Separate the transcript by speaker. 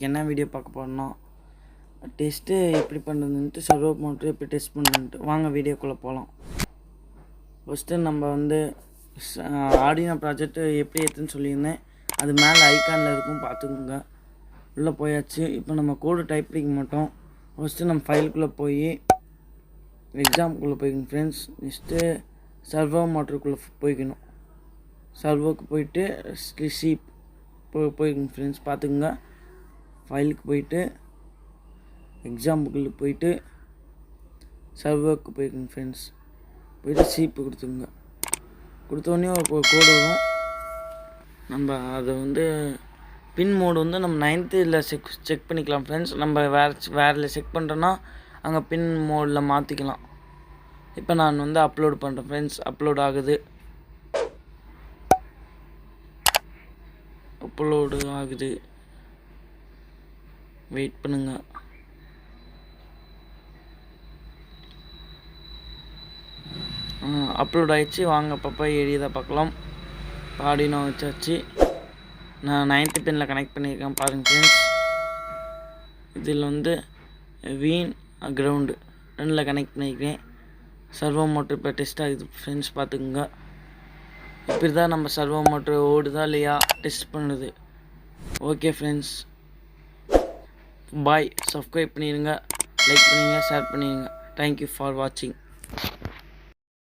Speaker 1: இன்றைக்கி என்ன வீடியோ பார்க்க போகிறோம்னா டெஸ்ட்டு எப்படி பண்ணுறதுன்ட்டு சர்வோ மோட்ரு எப்படி டெஸ்ட் பண்ணுன்ட்டு வாங்க வீடியோக்குள்ளே போகலாம். ஃபஸ்ட்டு நம்ம வந்து ஆர்டினோ ப்ராஜெக்ட்டு எப்படி ஏற்றுன்னு சொல்லியிருந்தேன். அது மேலே ஐக்கானில் இருக்கும், பார்த்துக்கோங்க. உள்ளே போயாச்சு. இப்போ நம்ம கோடு டைப் பண்ணிக்க மாட்டோம். ஃபஸ்ட்டு நம்ம ஃபைலுக்குள்ளே போய் எக்ஸாமுக்குள்ளே போய்க்கணும் ஃப்ரெண்ட்ஸ். நெக்ஸ்ட்டு சர்வோ மோட்டருக்குள்ளே போய்க்கணும். சர்வோக்கு போயிட்டு ரிசீப் போய்க்கணும் ஃப்ரெண்ட்ஸ், பார்த்துக்குங்க. ஃபைலுக்கு போயிட்டு எக்ஸாம்புக்குள்ளே போயிட்டு சர்வோக்கு போய்க்கணும் ஃப்ரெண்ட்ஸ். போயிட்டு சீப்பு கொடுத்துங்க. கொடுத்தோடனே ஒரு கோடு வரும். நம்ம அதை வந்து பின் மோடு வந்து நம்ம 9th செக் பண்ணிக்கலாம் ஃப்ரெண்ட்ஸ். நம்ம வேறு செக் பண்ணுறோன்னா அங்கே பின் மோடில் மாற்றிக்கலாம். இப்போ நான் வந்து அப்லோட் பண்ணுறேன் ஃப்ரெண்ட்ஸ். அப்லோட் ஆகுது. வெயிட் பண்ணுங்க. அப்லோட் ஆகிடுச்சு. வாங்க பாப்பா எளியதை பார்க்கலாம். ஆர்டினோ வச்சாச்சு. நான் 9th பின்னில் கனெக்ட் பண்ணியிருக்கேன், பாருங்கள் ஃப்ரெண்ட்ஸ். இதில் வந்து வீன் கிரவுண்டு 2ல் கனெக்ட் பண்ணியிருக்கேன். சர்வோ மோட்ரு இப்போ டெஸ்ட் ஆகுது ஃப்ரெண்ட்ஸ், பார்த்துக்குங்க. இப்படி தான் நம்ம சர்வோ மோட்ரு ஓடுதா இல்லையா டெஸ்ட் பண்ணுது. ஓகே ஃப்ரெண்ட்ஸ், பாய். சப்ஸ்கிரைப் பண்ணிடுங்க, லைக் பண்ணிடுங்க, ஷேர் பண்ணிடுங்க. தேங்க்யூ ஃபார் வாட்சிங்.